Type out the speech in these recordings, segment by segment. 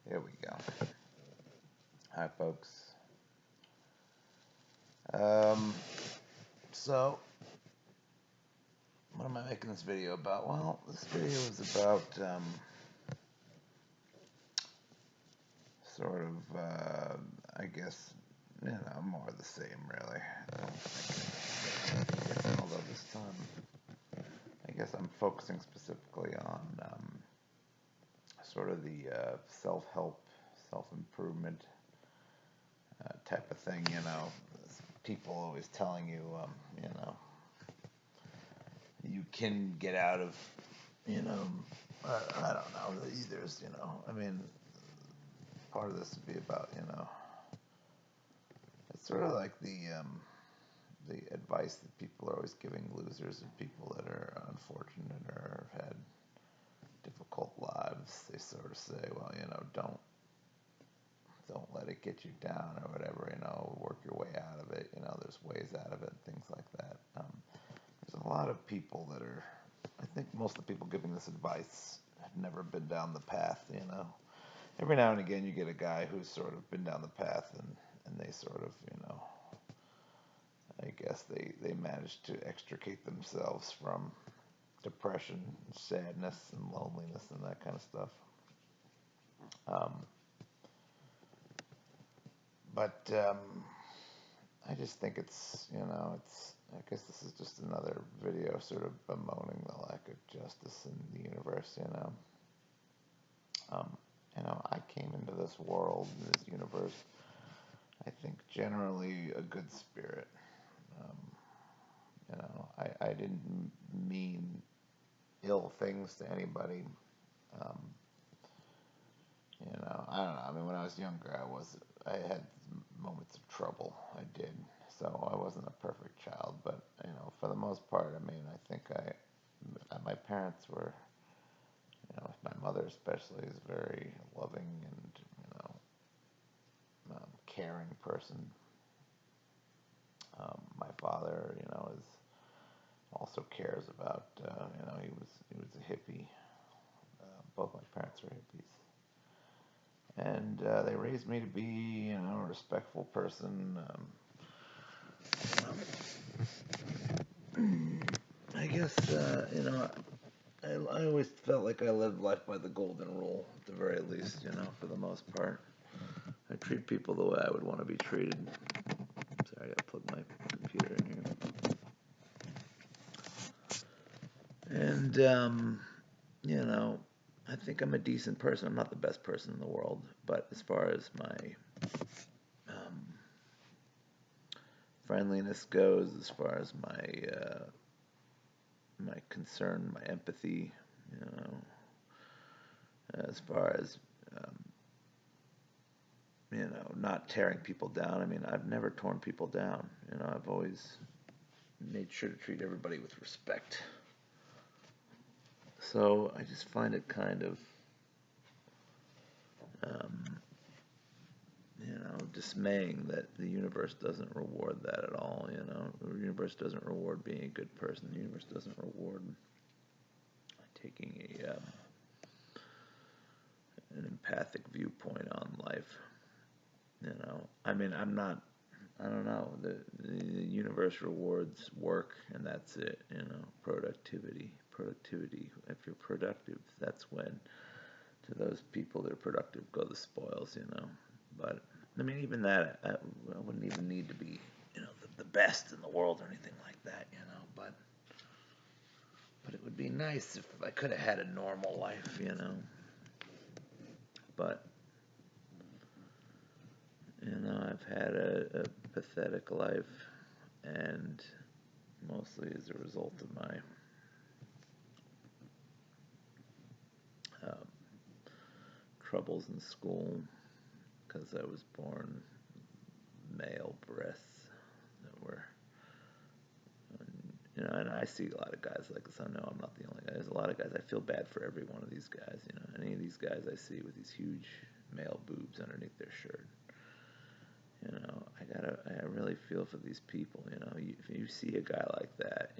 Here we go. Hi, folks. Um, so, what am I making this video about? Well, this video is about sort of, I guess, more of the same, really. I don't think although this time, I guess I'm focusing specifically on sort of the self-help, self-improvement type of thing. People always telling you, you can get out of, you know, I don't know. There's, I mean, part of this would be about, it's sort of like the advice that people are always giving losers and people that are unfortunate or have had difficult lives. They sort of say, well, don't let it get you down or whatever. Work your way out of it. There's ways out of it, things like that. There's a lot of people that are. I think most of the people giving this advice have never been down the path. Every now and again, you get a guy who's sort of been down the path, and they sort of, I guess they manage to extricate themselves from depression, sadness, and loneliness, and that kind of stuff. Um, but I just think I guess this is just another video sort of bemoaning the lack of justice in the universe. Um, I came into this world, this universe, I think generally a good spirit. Um, I didn't mean ill things to anybody. Um, I don't know. I mean, when I was younger, I had moments of trouble. I did. So I wasn't a perfect child, but for the most part, I mean, I think my parents were, my mother especially is very loving and caring person. My father, is also cares about, he was a hippie. Both my parents are hippies. And they raised me to be, a respectful person. I guess, I always felt like I lived life by the golden rule, at the very least, for the most part. I treat people the way I would want to be treated. Sorry, I plugged my computer in here. And, I think I'm a decent person. I'm not the best person in the world, but as far as my um, friendliness goes, as far as my concern, my empathy, as far as um, not tearing people down. I mean, I've never torn people down. I've always made sure to treat everybody with respect. So I just find it kind of, um, dismaying that the universe doesn't reward that at all. The universe doesn't reward being a good person. The universe doesn't reward taking an empathic viewpoint on life. I mean, I don't know. The universe rewards work, and that's it. Productivity. Productivity. If you're productive, that's when to those people that are productive go the spoils. But I mean, even that, I wouldn't even need to be, the best in the world or anything like that. But it would be nice if I could have had a normal life. But I've had a pathetic life, and mostly as a result of my um, troubles in school, because I was born male breasts that were, and I see a lot of guys like this. I know I'm not the only guy. There's a lot of guys. I feel bad for every one of these guys. Any of these guys I see with these huge male boobs underneath their shirt. I really feel for these people. If you see a guy like that,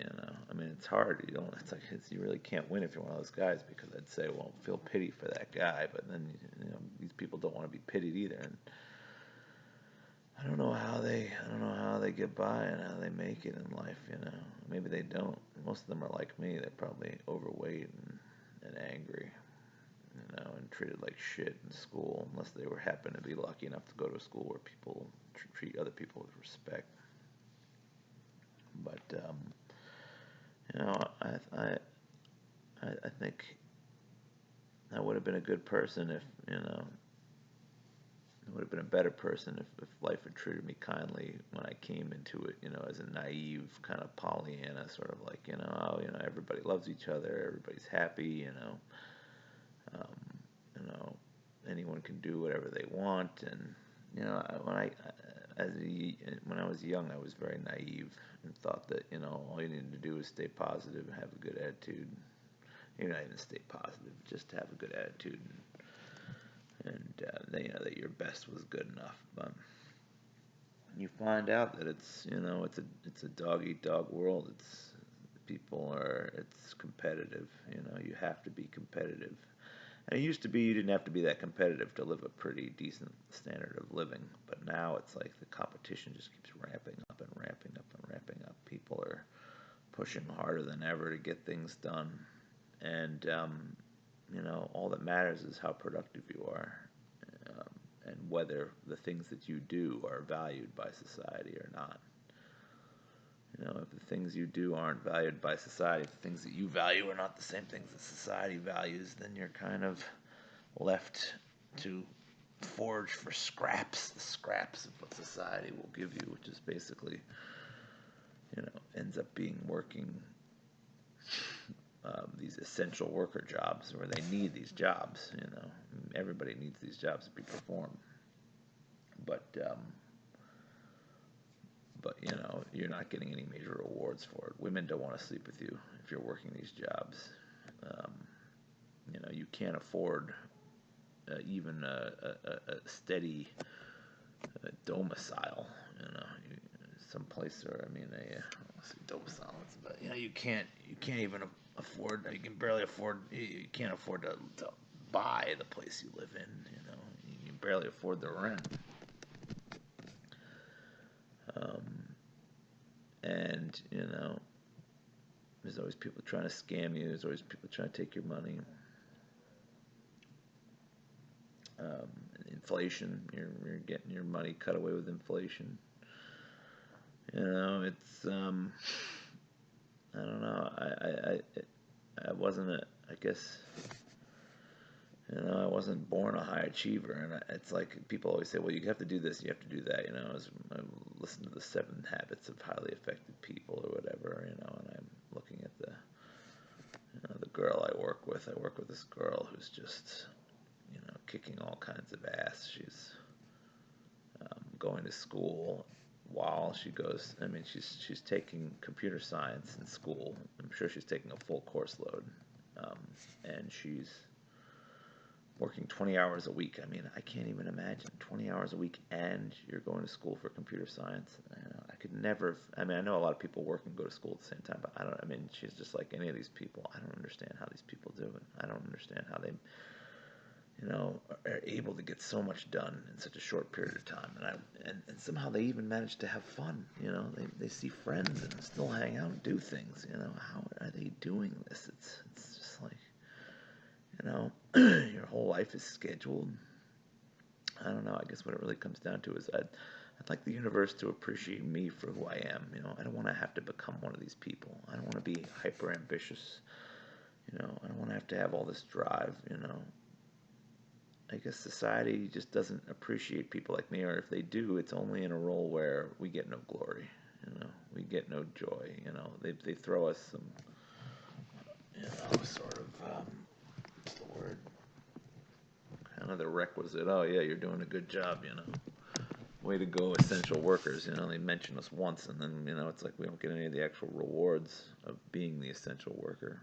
I mean, it's hard. You really can't win if you're one of those guys, because I'd say, well, feel pity for that guy, but then, these people don't want to be pitied either, and I don't know how they get by and how they make it in life. Maybe they don't. Most of them are like me. They're probably overweight and angry, and treated like shit in school, unless they happen to be lucky enough to go to a school where people treat other people with respect. But I think I would have been a good person if I would have been a better person if life had treated me kindly when I came into it, as a naive kind of Pollyanna, sort of like, everybody loves each other, everybody's happy, um, you know, anyone can do whatever they want, and when I was young, I was very naive and thought that all you needed to do was stay positive and have a good attitude. You're not even stay positive, just have a good attitude, and that your best was good enough. But you find out that it's a dog eat dog world. It's competitive. You have to be competitive. And it used to be you didn't have to be that competitive to live a pretty decent standard of living, but now it's like the competition just keeps ramping up and ramping up and ramping up. People are pushing harder than ever to get things done, and all that matters is how productive you are, and whether the things that you do are valued by society or not. If the things you do aren't valued by society, if the things that you value are not the same things that society values, then you're kind of left to forge for the scraps of what society will give you, which is basically, ends up being working these essential worker jobs where they need these jobs. Everybody needs these jobs to be performed, but you're not getting any major rewards for it. Women don't want to sleep with you if you're working these jobs. Um, you can't afford even a steady domicile. Some place, or I don't say domicile, but you can't even afford. You can barely afford. You can't afford to buy the place you live in. You can barely afford the rent. And there's always people trying to scam you. There's always people trying to take your money. Inflation, you're getting your money cut away with inflation. It's I don't know. I wasn't I guess. I wasn't born a high achiever, and it's like people always say, well, you have to do this, you have to do that. I listen to the 7 Habits of Highly Effective People or whatever, and I'm looking at the girl I work with. I work with this girl who's just, kicking all kinds of ass. She's going to school while she goes. She's taking computer science in school. I'm sure she's taking a full course load, and she's working 20 hours a week. I can't even imagine 20 hours a week, and you're going to school for computer science. I could never. I know a lot of people work and go to school at the same time, but I don't. She's just like any of these people. I don't understand how these people do it. I don't understand how they, are able to get so much done in such a short period of time. And somehow they even manage to have fun. They see friends and still hang out and do things. How are they doing this? It's just like, your whole life is scheduled. I don't know. I guess what it really comes down to is I'd like the universe to appreciate me for who I am. I don't want to have to become one of these people. I don't want to be hyper ambitious. I don't want to have all this drive. I guess society just doesn't appreciate people like me, or if they do, it's only in a role where we get no glory. We get no joy. They throw us some, sort of, what's the word? Kind of the requisite. Oh yeah, you're doing a good job. Way to go, essential workers. They mention us once, and then it's like we don't get any of the actual rewards of being the essential worker.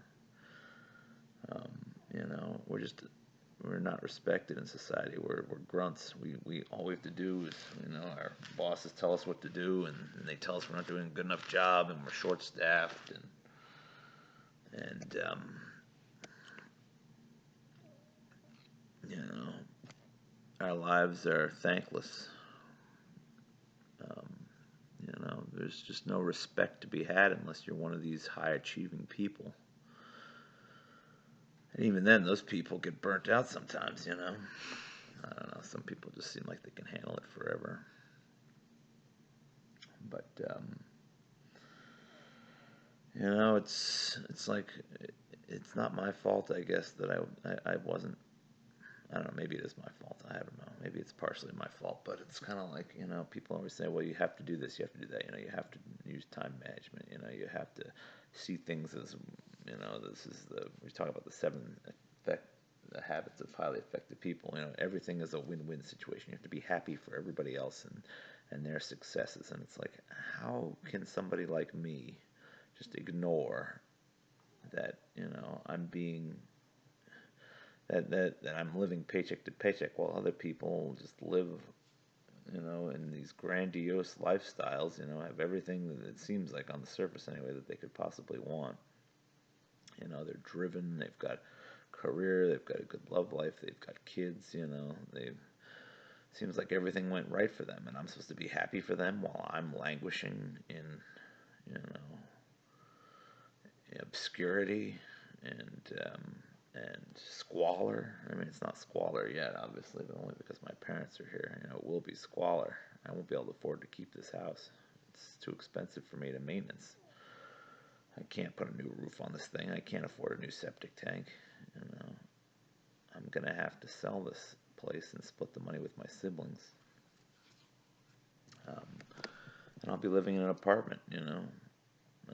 we're not respected in society. We're grunts. We all we have to do is, our bosses tell us what to do, and they tell us we're not doing a good enough job, and we're short staffed, and you know our lives are thankless. Um, there's just no respect to be had unless you're one of these high achieving people. And even then, those people get burnt out sometimes. I don't know. Some people just seem like they can handle it forever. But it's like it's not my fault, I guess, that I wasn't. I don't know. Maybe it is my fault. I don't know. Maybe it's partially my fault, but it's kind of like people always say, well, you have to do this, you have to do that. You have to use time management. You have to see things as this is we talk about the seven effect the habits of highly effective people. Everything is a win-win situation. You have to be happy for everybody else and their successes. And it's like, how can somebody like me just ignore that? I'm being that I'm living paycheck to paycheck while other people just live, in these grandiose lifestyles. Have everything that it seems like on the surface anyway that they could possibly want. They're driven. They've got career. They've got a good love life. They've got kids. They've seems like everything went right for them, and I'm supposed to be happy for them while I'm languishing in, you know, obscurity and squalor. I mean, it's not squalor yet, obviously, but only because my parents are here. It will be squalor. I won't be able to afford to keep this house. It's too expensive for me to maintenance. I can't put a new roof on this thing. I can't afford a new septic tank. You know, I'm gonna have to sell this place and split the money with my siblings. Um, and I'll be living in an apartment. An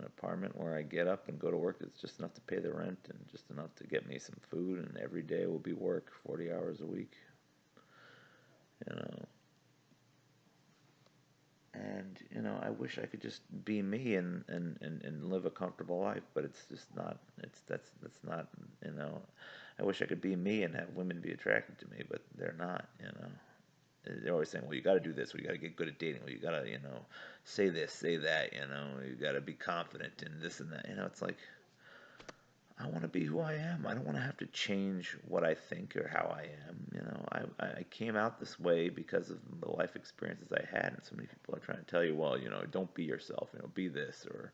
apartment where I get up and go to work. It's just enough to pay the rent and just enough to get me some food. And every day will be work, 40 hours a week. You know, and I wish I could just be me and live a comfortable life, but it's just not. That's not. I wish I could be me and have women be attracted to me, but they're not. They're always saying, well, you got to do this, well, you got to get good at dating, well, you got to say this, say that, you got to be confident in this and that. It's like, I want to be who I am. I don't want to have to change what I think or how I am. I came out this way because of the life experiences I had, and so many people are trying to tell you, well, don't be yourself, be this, or,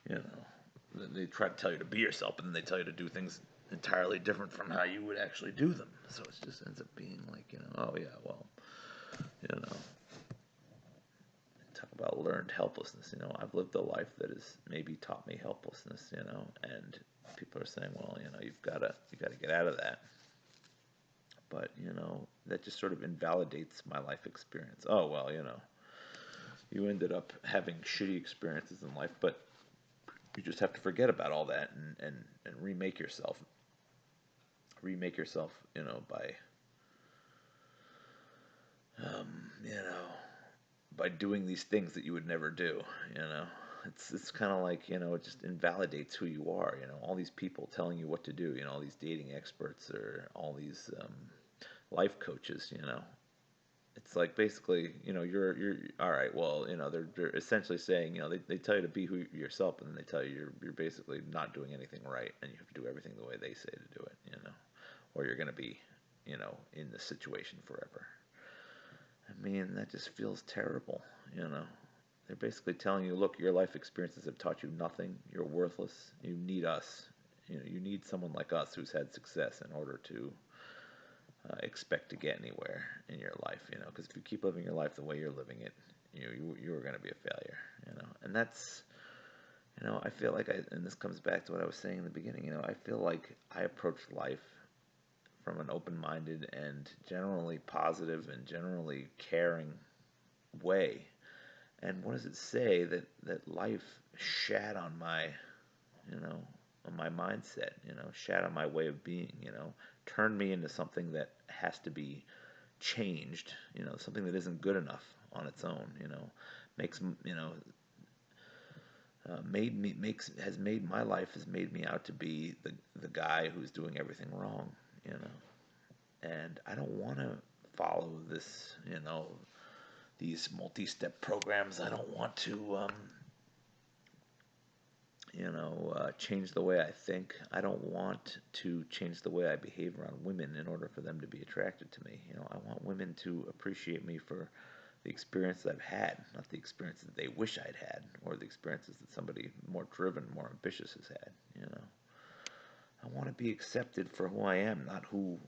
you know, they try to tell you to be yourself, but then they tell you to do things entirely different from how you would actually do them. So it just ends up being like, oh yeah, well, you know, talk about learned helplessness. I've lived a life that has maybe taught me helplessness. And people are saying, well, you gotta get out of that. But that just sort of invalidates my life experience. Oh well, you ended up having shitty experiences in life, but you just have to forget about all that and remake yourself. Remake yourself, by you know, by doing these things that you would never do. You know, it's kind of like it just invalidates who you are. All these people telling you what to do. All these dating experts or all these life coaches. It's like basically you're all right. Well, they're essentially saying they tell you to be who yourself, and then they tell you you're basically not doing anything right, and you have to do everything the way they say to do it. Or you're gonna be in this situation forever. I mean, that just feels terrible, you know. They're basically telling you, look, your life experiences have taught you nothing. You're worthless. You need us. You need someone like us who's had success in order to expect to get anywhere in your life, Because if you keep living your life the way you're living it, you're going to be a failure. And that's, I feel like and this comes back to what I was saying in the beginning, I feel like I approach life from an open-minded and generally positive and generally caring way. And what does it say that life shat on my, on my mindset, shat on my way of being, turned me into something that has to be changed, something that isn't good enough on its own, makes, made me makes has made my life has made me out to be the guy who's doing everything wrong, you know. And I don't want to follow this, these multi-step programs. I don't want to, change the way I think. I don't want to change the way I behave around women in order for them to be attracted to me. I want women to appreciate me for the experience I've had, not the experiences that they wish I'd had, or the experiences that somebody more driven, more ambitious has had. I want to be accepted for who I am, not who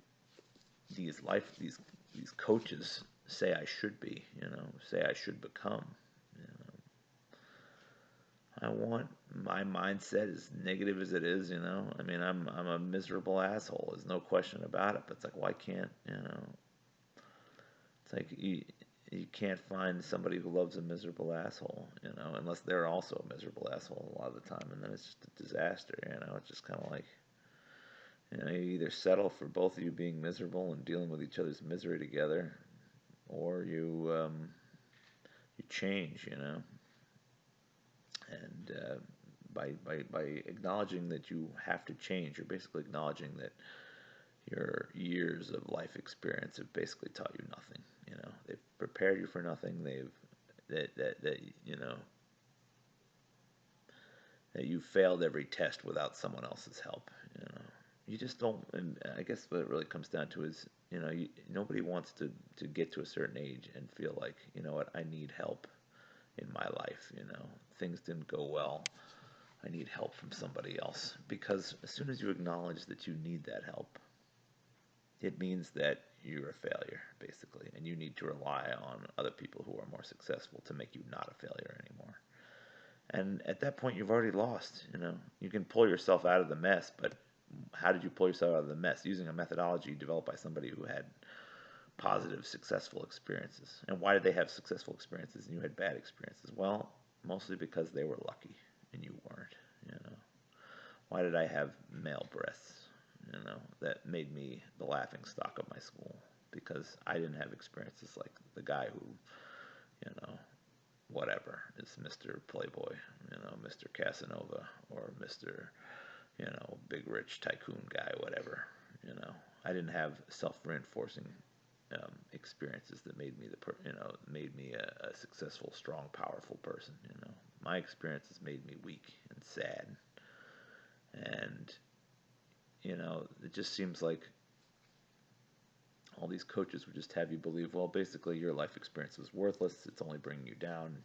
these coaches say I should be. Say I should become. I want my mindset, as negative as it is. I mean, I'm a miserable asshole. There's no question about it. But it's like, why can't It's like you can't find somebody who loves a miserable asshole, unless they're also a miserable asshole a lot of the time, and then it's just a disaster. It's just kind of like, you either settle for both of you being miserable and dealing with each other's misery together, or you change, and by acknowledging that you have to change, you're basically acknowledging that your years of life experience have basically taught you nothing. They've prepared you for nothing. They've that that you failed every test without someone else's help. You just don't. And I guess what it really comes down to is, nobody wants to get to a certain age and feel like, what, I need help in my life. Things didn't go well. I need help from somebody else. Because as soon as you acknowledge that you need that help, it means that you're a failure, basically, and you need to rely on other people who are more successful to make you not a failure anymore. And at that point, you've already lost. You can pull yourself out of the mess, but how did you pull yourself out of the mess? Using a methodology developed by somebody who had positive, successful experiences. And why did they have successful experiences and you had bad experiences? Well, mostly because they were lucky and you weren't. Why did I have male breasts? That made me the laughing stock of my school, because I didn't have experiences like the guy who, whatever, is Mr. Playboy, Mr. Casanova, or Mr., big rich tycoon guy, whatever. I didn't have self-reinforcing experiences that made me made me a successful, strong, powerful person. My experiences made me weak and sad, and it just seems like all these coaches would just have you believe, well, basically your life experience is worthless. It's only bringing you down,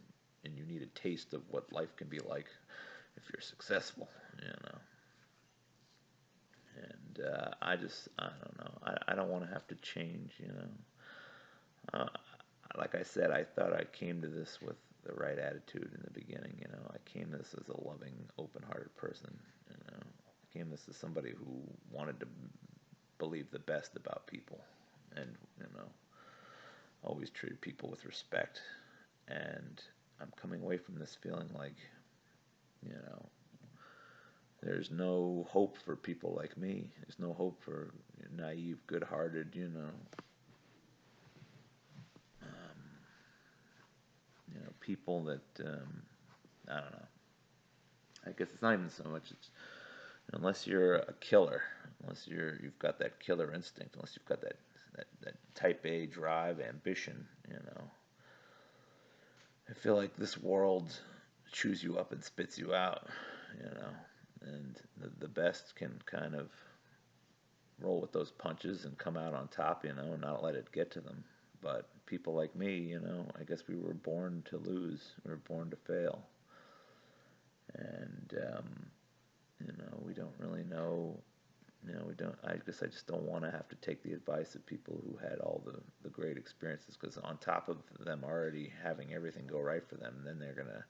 and you need a taste of what life can be like if you're successful. And I don't know. I don't want to have to change. Uh, like I said, I thought I came to this with the right attitude in the beginning. I came to this as a loving, open-hearted person. I came to this as somebody who wanted to believe the best about people, and always treated people with respect. And I'm coming away from this feeling like, you know, there's no hope for people like me. There's no hope for naive, good-hearted, people that I don't know. I guess it's not even so much. It's unless you're a killer, unless you've got that killer instinct, unless you've got that type A drive, ambition. I feel like this world chews you up and spits you out. And the best can kind of roll with those punches and come out on top, and not let it get to them. But people like me, I guess we were born to lose. We were born to fail. And, we don't really know. We don't. I guess I just don't want to have to take the advice of people who had all the great experiences, because on top of them already having everything go right for them, then they're gonna,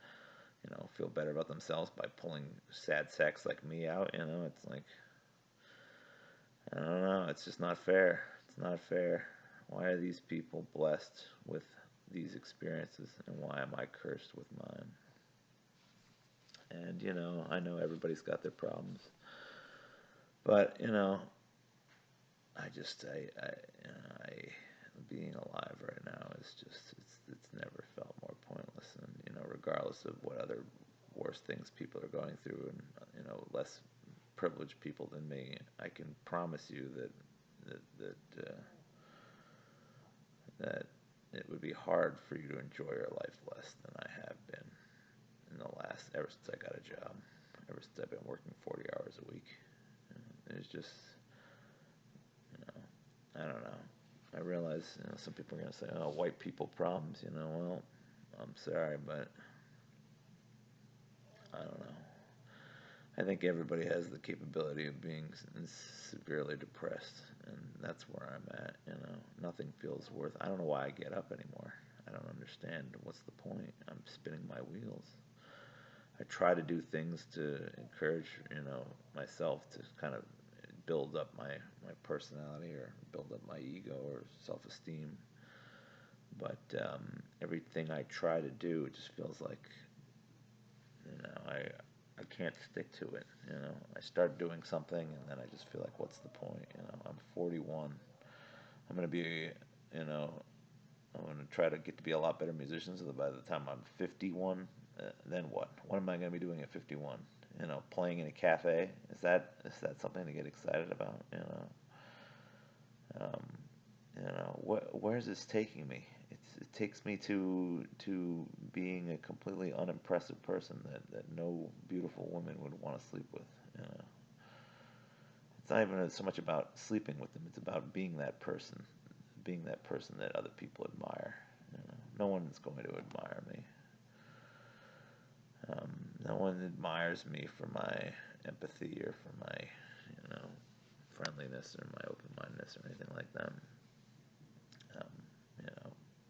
feel better about themselves by pulling sad sacks like me out. It's like, I don't know. It's just not fair. It's not fair. Why are these people blessed with these experiences, and why am I cursed with mine? And I know everybody's got their problems, but I just I being alive right now is just it's never felt more pointless, and regardless of what other worse things people are going through, and less privileged people than me, I can promise you that that it would be hard for you to enjoy your life less than I have been in the last, ever since I got a job, ever since I've been working 40 hours a week. It's just, you know, I don't know. I realize, some people are going to say, oh, white people problems, well, I'm sorry, but I don't know. I think everybody has the capability of being severely depressed, and that's where I'm at. Nothing feels worth. I don't know why I get up anymore. I don't understand. What's the point? I'm spinning my wheels. I try to do things to encourage, myself to kind of build up my personality or build up my ego or self-esteem. But everything I try to do, it just feels like, I can't stick to it. I start doing something and then I just feel like, what's the point? I'm 41. I'm gonna be, I'm gonna try to get to be a lot better musician. So that by the time I'm 51, then what? What am I gonna be doing at 51? Playing in a cafe. Is that something to get excited about? Um, where is this taking me? It takes me to being a completely unimpressive person that no beautiful woman would want to sleep with. It's not even so much about sleeping with them. It's about being that person that other people admire. No one is going to admire me. No one admires me for my empathy or for my, friendliness or my open-mindedness or anything like that. Um,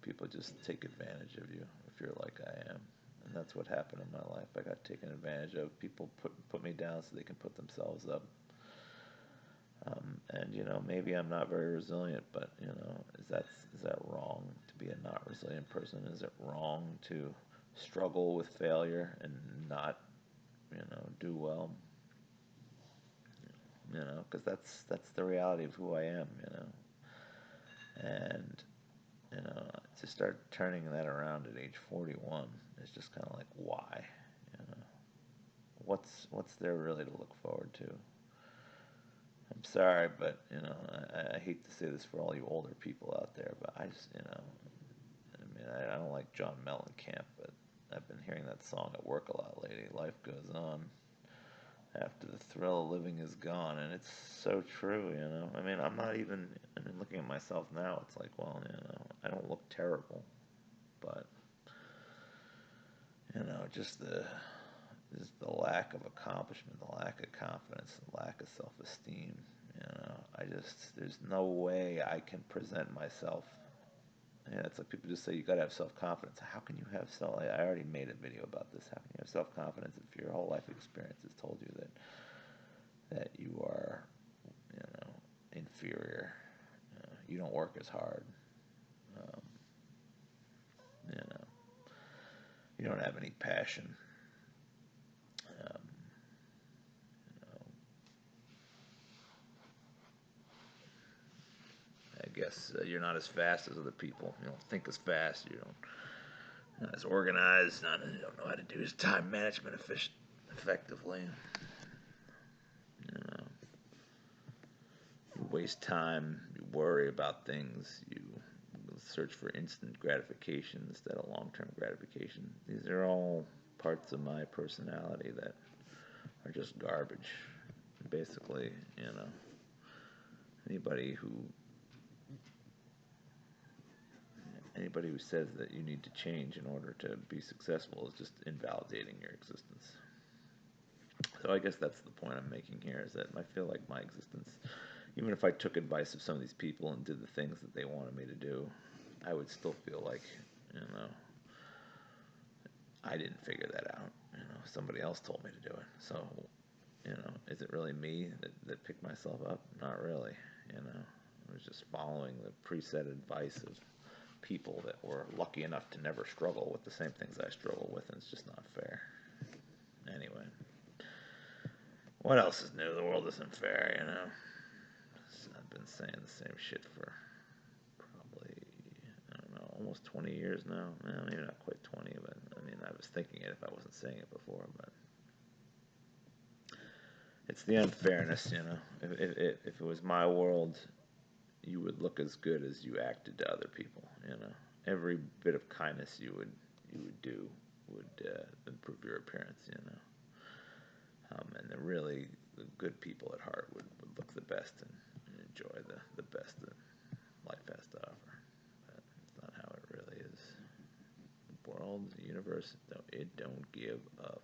People just take advantage of you if you're like I am, and that's what happened in my life. I got taken advantage of. People put me down so they can put themselves up. And maybe I'm not very resilient, but is that wrong to be a not resilient person? Is it wrong to struggle with failure and not do well? Because that's the reality of who I am. And to start turning that around at age 41 is just kind of like, why? You know, what's there really to look forward to? I'm sorry, but I hate to say this for all you older people out there, but I just I don't like John Mellencamp, but I've been hearing that song at work a lot lately. Life goes on after the thrill of living is gone, and it's so true. I'm not even. Looking at myself now, it's like, well, I don't look terrible, but just the lack of accomplishment, the lack of confidence, the lack of self-esteem. There's no way I can present myself. It's like people just say you got to have self-confidence. How can you have self? I already made a video about this. How can you have self-confidence if your whole life experience has told you that you are, inferior? You don't work as hard. Um, you know, you don't have any passion. Um, you know, I guess you're not as fast as other people. You don't think as fast. You don't not as organized. You don't know how to do his time management effectively. You know, you waste time. You worry about things. You search for instant gratification instead of long-term gratification. These are all parts of my personality that are just garbage. Basically, anybody who anybody who says that you need to change in order to be successful is just invalidating your existence. So I guess that's the point I'm making here, is that I feel like my existence, even if I took advice of some of these people and did the things that they wanted me to do, I would still feel like, I didn't figure that out. Somebody else told me to do it. So, is it really me that picked myself up? Not really. I was just following the preset advice of people that were lucky enough to never struggle with the same things I struggle with, and it's just not fair. Anyway, what else is new? The world isn't fair, I've been saying the same shit for probably, I don't know, almost 20 years now. Well, maybe not quite 20, but I was thinking it if I wasn't saying it before, but it's the unfairness, If it was my world, you would look as good as you acted to other people. You know, every bit of kindness you would do would improve your appearance. You know, and the good people at heart would look the best and enjoy the best that life has to offer. But it's not how it really is. The world, the universe, it don't give a